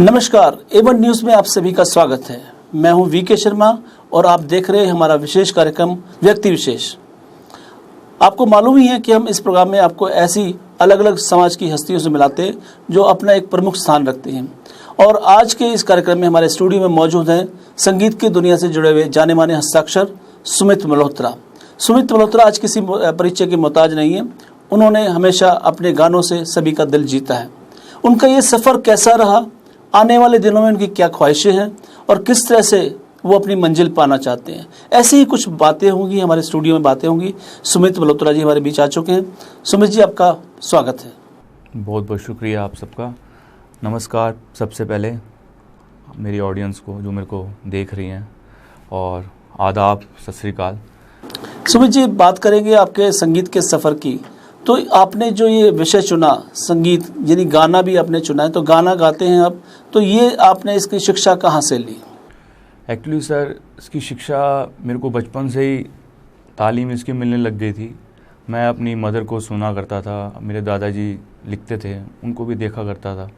नमस्कार, Avon news में आप सभी का स्वागत है। मैं हूं वीके शर्मा और आप देख रहे हैं हमारा विशेष कार्यक्रम व्यक्ति विशेष। आपको मालूम ही है कि हम इस प्रोग्राम में आपको ऐसी अलग अलग समाज की हस्तियों से मिलाते हैं जो अपना एक प्रमुख स्थान रखते हैं। और आज के इस कार्यक्रम में हमारे स्टूडियो में मौजूद हैं संगीत की दुनिया से जुड़े हुए जाने माने हस्ताक्षर सुमित मल्होत्रा। सुमित मल्होत्रा आज किसी परिचय के मोहताज नहीं है। उन्होंने हमेशा अपने गानों से सभी का दिल जीता है। उनका ये सफ़र कैसा रहा, आने वाले दिनों में उनकी क्या ख्वाहिशें हैं और किस तरह से वो अपनी मंजिल पाना चाहते हैं, ऐसी ही कुछ बातें होंगी, हमारे स्टूडियो में बातें होंगी। सुमित मल्होत्रा जी हमारे बीच आ चुके हैं। सुमित जी, आपका स्वागत है। बहुत बहुत शुक्रिया आप सबका। नमस्कार सबसे पहले मेरी ऑडियंस को जो मेरे को देख रही हैं, और आदाब, सत श्री अकाल। सुमित जी, बात करेंगे आपके संगीत के सफ़र की। तो आपने जो ये विषय चुना, संगीत यानी गाना भी आपने चुना है, तो गाना गाते हैं आप, तो ये आपने इसकी शिक्षा कहाँ से ली? एक्चुअली सर, इसकी शिक्षा मेरे को बचपन से ही तालीम इसकी मिलने लग गई थी। मैं अपनी मदर को सुना करता था, मेरे दादाजी लिखते थे, उनको भी देखा करता था।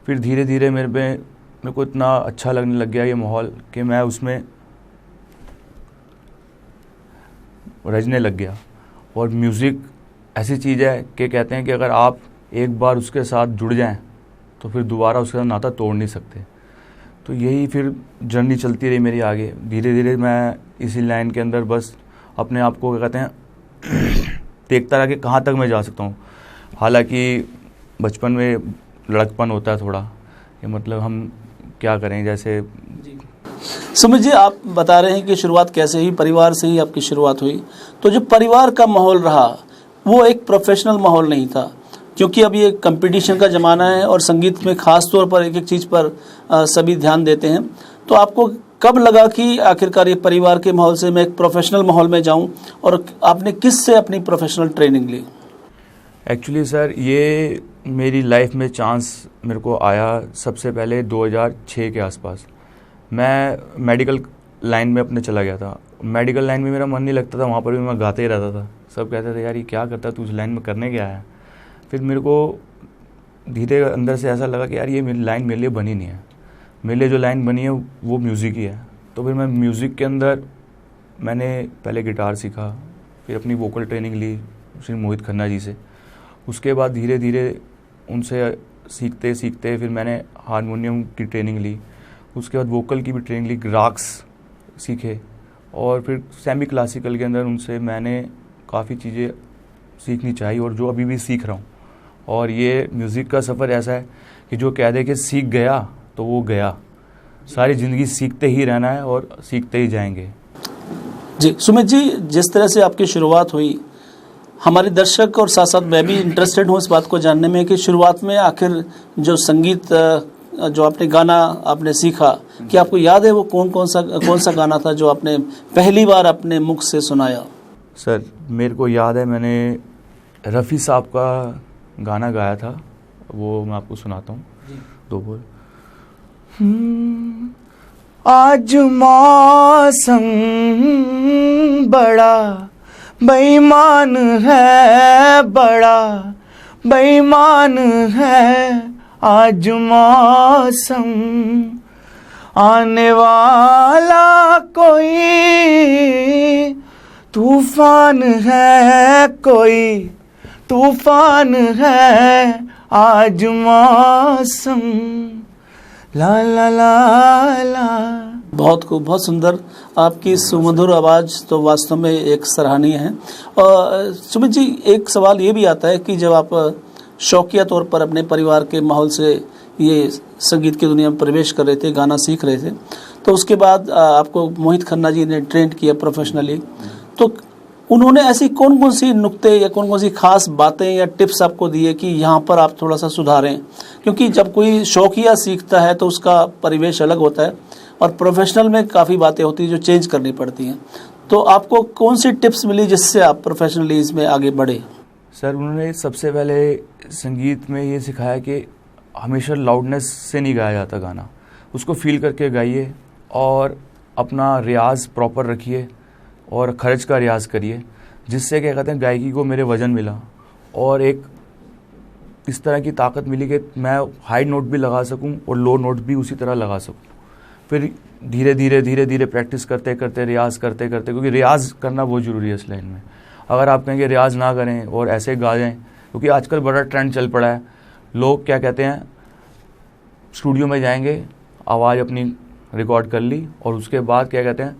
फिर धीरे धीरे मेरे को इतना अच्छा लगने लग गया ये माहौल कि मैं उसमें रचने लग गया। और म्यूज़िक ऐसी चीज़ है कि कहते हैं कि अगर आप एक बार उसके साथ जुड़ जाएं तो फिर दोबारा उसके साथ नाता तोड़ नहीं सकते। तो यही फिर जर्नी चलती रही मेरी आगे। धीरे धीरे मैं इसी लाइन के अंदर बस अपने आप को कहते हैं देखता रहा कि कहाँ तक मैं जा सकता हूँ। हालांकि बचपन में लड़कपन होता है थोड़ा, कि मतलब हम क्या करें जैसे। सुमित जी, आप बता रहे हैं कि शुरुआत कैसे हुई, परिवार से ही आपकी शुरुआत हुई। तो जो परिवार का माहौल रहा वो एक प्रोफेशनल माहौल नहीं था, क्योंकि अब ये कंपटीशन का ज़माना है और संगीत में ख़ास तौर पर एक एक चीज़ पर सभी ध्यान देते हैं। तो आपको कब लगा कि आखिरकार ये परिवार के माहौल से मैं एक प्रोफेशनल माहौल में जाऊं, और आपने किस से अपनी प्रोफेशनल ट्रेनिंग ली? एक्चुअली सर, ये मेरी लाइफ में चांस मेरे को आया सबसे पहले 2006 के आसपास। मैं मेडिकल लाइन में अपने चला गया था। मेडिकल लाइन में मेरा मन नहीं लगता था, वहाँ पर भी मैं गाते ही रहता था। सब कहते थे यार ये क्या करता है तू, उस लाइन में करने क्या है। फिर मेरे को धीरे अंदर से ऐसा लगा कि यार ये मेरी लाइन मेरे लिए बनी नहीं है। मेरे लिए जो लाइन बनी है वो म्यूज़िक ही है। तो फिर मैं म्यूज़िक के अंदर मैंने पहले गिटार सीखा, फिर अपनी वोकल ट्रेनिंग ली श्री मोहित खन्ना जी से। उसके बाद धीरे धीरे उनसे सीखते सीखते फिर मैंने हारमोनियम की ट्रेनिंग ली। उसके बाद वोकल की भी ट्रेनिंग ली, राग्स सीखे, और फिर सेमी क्लासिकल के अंदर उनसे मैंने काफ़ी चीज़ें सीखनी चाहिए और जो अभी भी सीख रहा हूँ। और ये म्यूज़िक का सफ़र ऐसा है कि जो कह दे कि सीख गया तो वो गया। सारी ज़िंदगी सीखते ही रहना है और सीखते ही जाएंगे। जी सुमित जी, जिस तरह से आपकी शुरुआत हुई, हमारे दर्शक और साथ साथ मैं भी इंटरेस्टेड हूँ इस बात को जानने में कि शुरुआत में आखिर जो संगीत जो आपने गाना आपने सीखा, कि आपको याद है वो कौन सा गाना था जो आपने पहली बार अपने मुख से सुनाया? सर, मेरे को याद है मैंने रफ़ी साहब का गाना गाया था, वो मैं आपको सुनाता हूँ। दो बोल। आज मौसम बड़ा बेईमान है, बड़ा बेईमान है आज मौसम, आने वाला कोई तूफान है, कोई तूफान है आज मौसम, ला ला ला ला। बहुत खूब, बहुत सुंदर। आपकी सुमधुर आवाज़ तो वास्तव में एक सराहनीय है। और सुमित जी, एक सवाल ये भी आता है कि जब आप शौकिया तौर पर अपने परिवार के माहौल से ये संगीत की दुनिया में प्रवेश कर रहे थे, गाना सीख रहे थे, तो उसके बाद आपको मोहित खन्ना जी ने ट्रेन किया प्रोफेशनली, तो उन्होंने ऐसी कौन कौन सी नुक्ते या कौन कौन सी खास बातें या टिप्स आपको दिए कि यहाँ पर आप थोड़ा सा सुधारें? क्योंकि जब कोई शौकिया सीखता है तो उसका परिवेश अलग होता है और प्रोफेशनल में काफ़ी बातें होती हैं जो चेंज करनी पड़ती हैं। तो आपको कौन सी टिप्स मिली जिससे आप प्रोफेशनली इसमें आगे बढ़े? सर, उन्होंने सबसे पहले संगीत में ये सिखाया कि हमेशा लाउडनेस से नहीं गाया जाता गाना, उसको फील करके गाइए और अपना रियाज प्रॉपर रखिए और खर्च का रियाज करिए, जिससे क्या कहते हैं गायकी को मेरे वजन मिला और एक इस तरह की ताकत मिली कि मैं हाई नोट भी लगा सकूं और लो नोट भी उसी तरह लगा सकूं। फिर धीरे धीरे प्रैक्टिस करते करते, रियाज़ करते करते, क्योंकि रियाज़ करना बहुत ज़रूरी है इस लाइन में। अगर आप कहेंगे रियाज़ ना करें और ऐसे गा जाएँ, क्योंकि आजकल बड़ा ट्रेंड चल पड़ा है, लोग क्या कहते हैं, स्टूडियो में जाएंगे, आवाज़ अपनी रिकॉर्ड कर ली और उसके बाद क्या कहते हैं,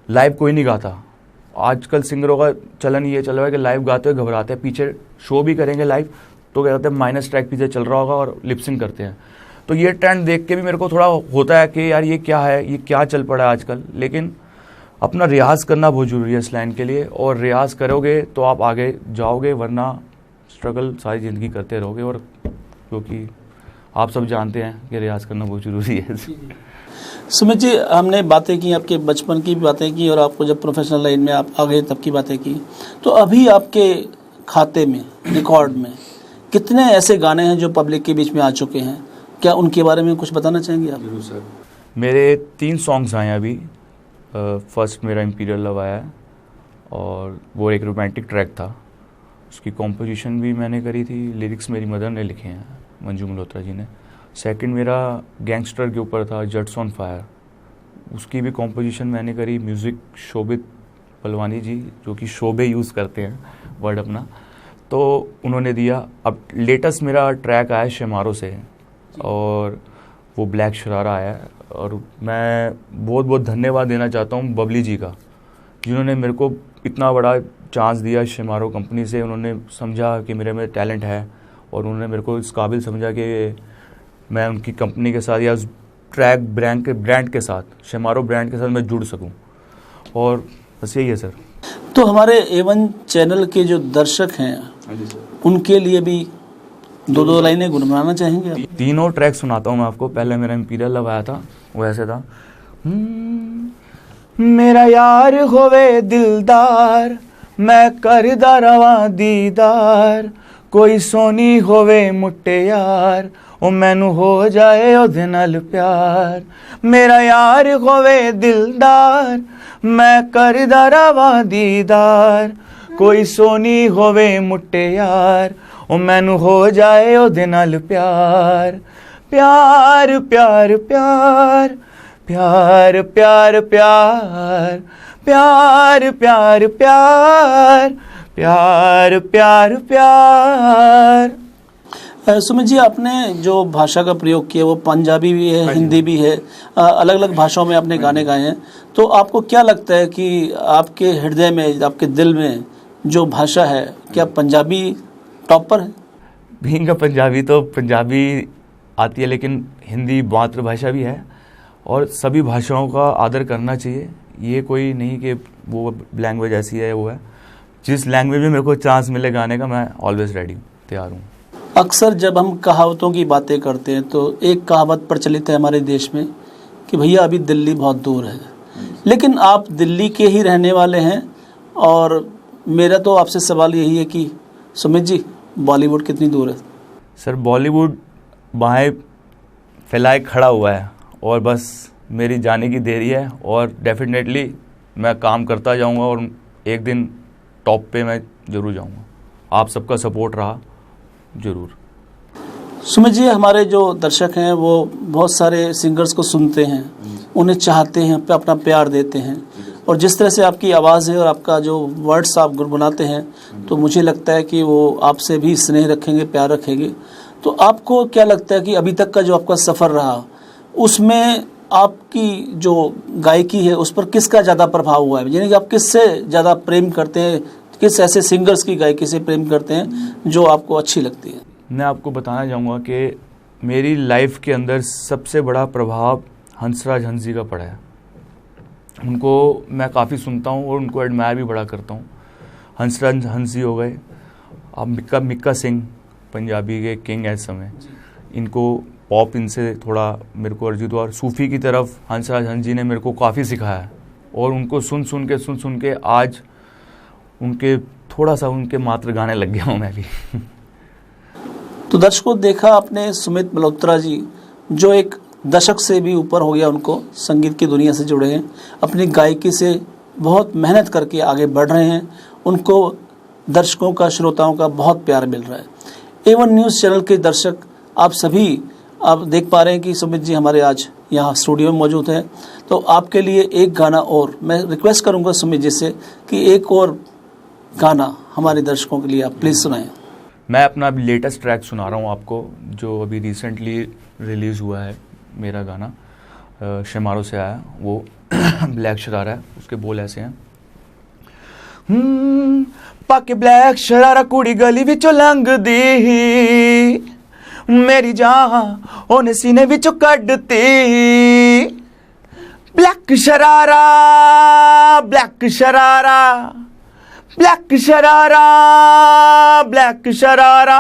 लाइव कोई नहीं गाता। आजकल सिंगरों का चलन ये चल रहा है कि लाइव गाते हुए घबराते हैं, पीछे शो भी करेंगे लाइव तो क्या कहते हैं माइनस ट्रैक पीछे चल रहा होगा और लिपसिंग करते हैं। तो ये ट्रेंड देख के भी मेरे को थोड़ा होता है कि यार ये क्या है, ये क्या चल पड़ा है आजकल। लेकिन अपना रियाज़ करना बहुत ज़रूरी है इस लाइन के लिए, और रियाज़ करोगे तो आप आगे जाओगे, वरना स्ट्रगल सारी ज़िंदगी करते रहोगे। और क्योंकि आप सब जानते हैं कि रियाज़ करना बहुत ज़रूरी है। सुमित जी, हमने बातें की, आपके बचपन की भी बातें की और आपको जब प्रोफेशनल लाइन में आप आ गए तब की बातें की। तो अभी आपके खाते में, रिकॉर्ड में कितने ऐसे गाने हैं जो पब्लिक के बीच में आ चुके हैं? क्या उनके बारे में कुछ बताना चाहेंगे आप? जरूर सर। मेरे 3 सॉन्ग्स आए हैं अभी। फर्स्ट मेरा इम्पीरियल लव आया है और वो एक रोमांटिक ट्रैक था। उसकी कॉम्पोजिशन भी मैंने करी थी, लिरिक्स मेरी मदर ने लिखे हैं, मंजू मल्होत्रा जी ने। सेकंड मेरा गैंगस्टर के ऊपर था, जट्स ऑन फायर, उसकी भी कॉम्पोजिशन मैंने करी। म्यूज़िक शोभित पलवानी जी, जो कि शोभे यूज़ करते हैं वर्ड अपना, तो उन्होंने दिया। अब लेटेस्ट मेरा ट्रैक आया शेमारो से और वो ब्लैक शरारा आया है। और मैं बहुत बहुत धन्यवाद देना चाहता हूँ बबली जी का, जिन्होंने मेरे को इतना बड़ा चांस दिया शेमारो कंपनी से। उन्होंने समझा कि मेरे में टैलेंट है और उन्होंने मेरे को इस काबिल समझा कि मैं उनकी कंपनी के साथ या उस ट्रैक ब्रांड के साथ, शेमारो ब्रांड के साथ मैं जुड़ सकूं। और बस यही है सर। तो हमारे A1 चैनल के जो दर्शक हैं उनके लिए भी 2 लाइनें गुनगुनाना चाहेंगे आप? तीनों ट्रैक सुनाता हूँ मैं आपको। पहले मेरा इम्पीरियल लव आया था, वो ऐसे था। मेरा यार होवे दिलदार, मैं करदा रवा दीदार, कोई सोनी होवे मुट्टे यार, ओ मैनू हो जाए ओदे नाल प्यार। मेरा यार होवे दिलदार, मैं करदा रवा दीदार, कोई सोनी होवे मुट्टे यार, ओ मैनू हो जाए ओदे नाल प्यार। प्यार प्यार प्यार प्यार प्यार प्यार प्यार प्यार प्यार प्यार प्यार प्यार। सुमित जी, आपने जो भाषा का प्रयोग किया वो पंजाबी भी है, हिंदी भी है, अलग अलग भाषाओं में आपने गाने गाए हैं। तो आपको क्या लगता है कि आपके हृदय में, आपके दिल में जो भाषा है, क्या पंजाबी टॉप पर है? बीइंग अ पंजाबी तो पंजाबी आती है, लेकिन हिंदी मातृभाषा भी है और सभी भाषाओं का आदर करना चाहिए। ये कोई नहीं कि वो लैंग्वेज ऐसी है वो है। जिस लैंग्वेज में मेरे को चांस मिले गाने का, मैं ऑलवेज रेडी, तैयार हूँ। अक्सर जब हम कहावतों की बातें करते हैं तो एक कहावत प्रचलित है हमारे देश में कि भैया अभी दिल्ली बहुत दूर है। लेकिन आप दिल्ली के ही रहने वाले हैं और मेरा तो आपसे सवाल यही है कि सुमित जी, बॉलीवुड कितनी दूर है? सर, बॉलीवुड बाहें फैलाए खड़ा हुआ है और बस मेरी जाने की देरी है। और डेफिनेटली मैं काम करता जाऊंगा और एक दिन टॉप पे मैं ज़रूर जाऊंगा। आप सबका सपोर्ट रहा ज़रूर। सुमित जी, हमारे जो दर्शक हैं वो बहुत सारे सिंगर्स को सुनते हैं, उन्हें चाहते हैं, अपना प्यार देते हैं, और जिस तरह से आपकी आवाज़ है और आपका जो वर्ड्स आप गुनगुनाते हैं, तो मुझे लगता है कि वो आपसे भी स्नेह रखेंगे, प्यार रखेंगे। तो आपको क्या लगता है कि अभी तक का जो आपका सफ़र रहा, उसमें आपकी जो गायकी है उस पर किसका ज़्यादा प्रभाव हुआ है? यानी कि आप किससे ज़्यादा प्रेम करते हैं, किस ऐसे सिंगर्स की गायकी से प्रेम करते हैं जो आपको अच्छी लगती है? मैं आपको बताना चाहूँगा कि मेरी लाइफ के अंदर सबसे बड़ा प्रभाव हंसराज हंस जी का पड़ा है। उनको मैं काफ़ी सुनता हूँ और उनको एडमायर भी बड़ा करता हूँ। हंसराज हंस जी हो गए, अब मिक्का सिंह पंजाबी के किंग है इस समय। इनको पॉप, इनसे थोड़ा मेरे को अर्जित, और सूफ़ी की तरफ हंसराज हंस जी ने मेरे को काफ़ी सिखाया है। और उनको सुन सुन के आज उनके थोड़ा सा उनके मात्र गाने लग गया हूँ मैं भी। तो दर्शकों, देखा आपने सुमित मल्होत्रा जी, जो एक दशक से भी ऊपर हो गया उनको संगीत की दुनिया से जुड़े हैं, अपनी गायकी से बहुत मेहनत करके आगे बढ़ रहे हैं, उनको दर्शकों का, श्रोताओं का बहुत प्यार मिल रहा है। A1 न्यूज़ चैनल के दर्शक आप सभी आप देख पा रहे हैं कि सुमित जी हमारे आज यहाँ स्टूडियो में मौजूद हैं। तो आपके लिए एक गाना और मैं रिक्वेस्ट करूँगा सुमित जी से कि एक और गाना हमारे दर्शकों के लिए आप प्लीज़ सुनाएं। मैं अपना अभी लेटेस्ट ट्रैक सुना रहा हूँ आपको, जो अभी रिसेंटली रिलीज़ हुआ है मेरा गाना, शमारो से आया, वो ब्लैक शरारा है। उसके बोल ऐसे हैं, पाके ब्लैक शरारा कुड़ी गली विचों लंघदी, मेरी जान ओने सीने विचों कड्डती। Black sharara, black sharara, black sharara, black sharara,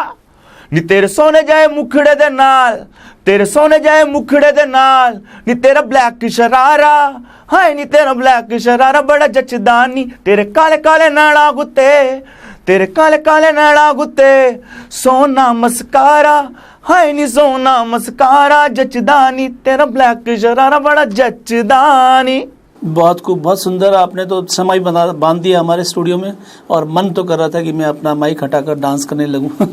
नी तेरे सोने जाए मुखड़े दे नाल, तेरे सोने जाए मुखड़े दे नाल, नी तेरा ब्लैक शरारा, हाय नी तेरा ब्लैक शरारा बड़ा जचदा नी, तेरे काले काले नैना गुत्ते, तेरे काले काले नैना गुत्ते, सोना मस्कारा, हाय नी सोना मस्कारा जचदा नी, तेरा ब्लैक शरारा बड़ा जचदा नी। बहुत खूब, बहुत सुंदर। आपने तो समय बांध दिया हमारे स्टूडियो में और मन तो कर रहा था कि मैं अपना माइक हटाकर डांस करने लगूं।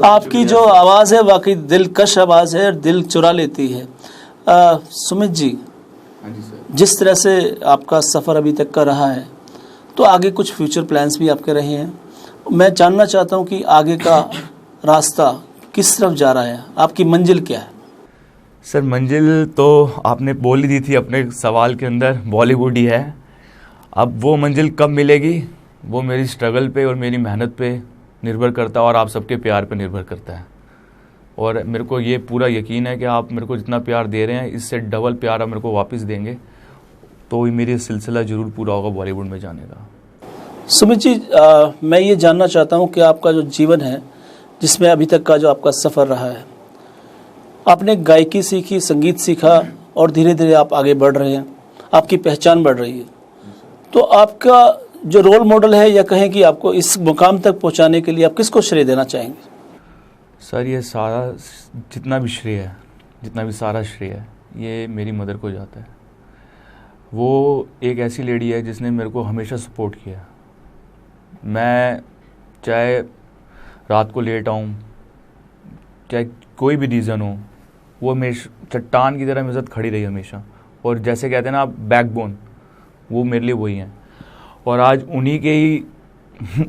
आपकी जो आवाज़ है वाकई दिलकश आवाज़ है और दिल चुरा लेती है। सुमित जी, जिस तरह से आपका सफ़र अभी तक का रहा है, तो आगे कुछ फ्यूचर प्लान्स भी आपके रहे हैं। मैं जानना चाहता हूं कि आगे का रास्ता किस तरफ जा रहा है, आपकी मंजिल क्या है? सर मंजिल तो आपने बोल ही दी थी अपने सवाल के अंदर, बॉलीवुड ही है। अब वो मंजिल कब मिलेगी वो मेरी स्ट्रगल पे और मेरी मेहनत पे निर्भर करता है और आप सबके प्यार पे निर्भर करता है। और मेरे को ये पूरा यकीन है कि आप मेरे को जितना प्यार दे रहे हैं इससे डबल प्यार आप मेरे को वापस देंगे, तो मेरी सिलसिला ज़रूर पूरा होगा बॉलीवुड में जाने का। सुमित जी, मैं ये जानना चाहता हूँ कि आपका जो जीवन है, जिसमें अभी तक का जो आपका सफ़र रहा है, आपने गायकी सीखी, संगीत सीखा और धीरे धीरे आप आगे बढ़ रहे हैं, आपकी पहचान बढ़ रही है। तो आपका जो रोल मॉडल है, या कहें कि आपको इस मुकाम तक पहुंचाने के लिए आप किसको श्रेय देना चाहेंगे? सर ये सारा जितना भी श्रेय है, जितना भी सारा श्रेय है, ये मेरी मदर को जाता है। वो एक ऐसी लेडी है जिसने मेरे को हमेशा सपोर्ट किया। मैं चाहे रात को लेट आऊँ, चाहे कोई भी रीज़न हो, वो मेरे चट्टान की तरह मेरे साथ खड़ी रही हमेशा। और जैसे कहते हैं ना आप, बैकबोन, वो मेरे लिए वही हैं। और आज उन्हीं के ही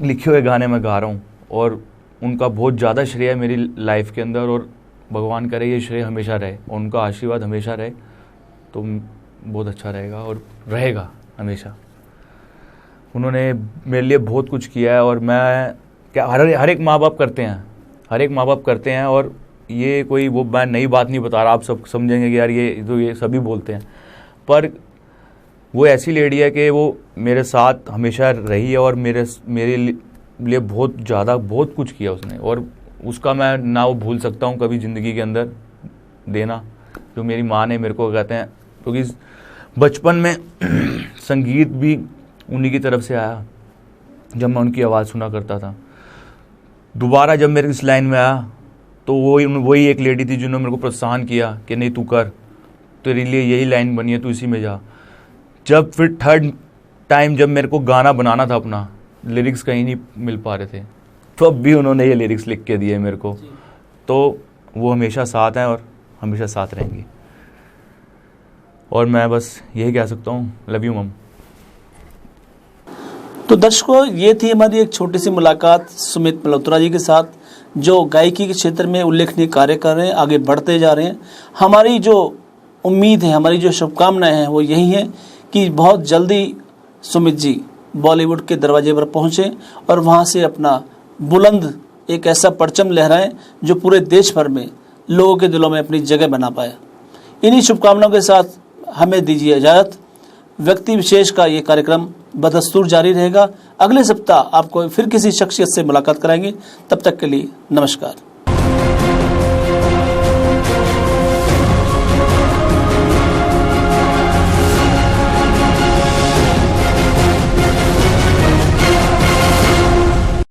लिखे हुए गाने मैं गा रहा हूँ और उनका बहुत ज़्यादा श्रेय है मेरी लाइफ के अंदर। और भगवान करे ये श्रेय हमेशा रहे और उनका आशीर्वाद हमेशा रहे, तो बहुत अच्छा रहेगा और रहेगा हमेशा। उन्होंने मेरे लिए बहुत कुछ किया है और मैं क्या हर एक माँ बाप करते हैं, हर एक माँ बाप करते हैं। और ये कोई वो मैं नई बात नहीं बता रहा, आप सब समझेंगे कि यार ये सभी बोलते हैं, पर वो ऐसी लेडी है कि वो मेरे साथ हमेशा रही है और मेरे लिए बहुत कुछ किया उसने, और उसका मैं ना वो भूल सकता हूँ कभी ज़िंदगी के अंदर देना, जो मेरी माँ ने मेरे को कहते हैं। क्योंकि बचपन में संगीत भी उन्हीं की तरफ से आया, जब मैं उनकी आवाज़ सुना करता था। दोबारा जब मेरे इस लाइन में आया तो वही एक लेडी थी जिन्होंने मेरे को प्रोत्साहन किया कि नहीं तू कर, तेरे लिए यही लाइन बनी है, तू इसी में जा। जब फिर थर्ड टाइम जब मेरे को गाना बनाना था अपना, लिरिक्स कहीं नहीं मिल पा रहे थे, तो अब भी उन्होंने ये लिरिक्स लिख के दिए मेरे को। तो वो हमेशा साथ हैं और हमेशा साथ रहेंगी। और मैं बस यही कह सकता हूँ, लव यू मम। तो दर्शकों, ये थी हमारी एक छोटी सी मुलाकात सुमित मल्होत्रा जी के साथ, जो गायकी के क्षेत्र में उल्लेखनीय कार्य कर रहे हैं, आगे बढ़ते जा रहे हैं। हमारी जो उम्मीद है, हमारी जो शुभकामनाएं हैं वो यही है कि बहुत जल्दी सुमित जी बॉलीवुड के दरवाजे पर पहुँचें और वहाँ से अपना बुलंद एक ऐसा परचम लहराएं जो पूरे देश भर में लोगों के दिलों में अपनी जगह बना पाए। इन्हीं शुभकामनाओं के साथ हमें दीजिए इजाज़त। व्यक्ति विशेष का ये कार्यक्रम बदस्तूर जारी रहेगा। अगले सप्ताह आपको फिर किसी शख्सियत से मुलाकात कराएंगे। तब तक के लिए नमस्कार।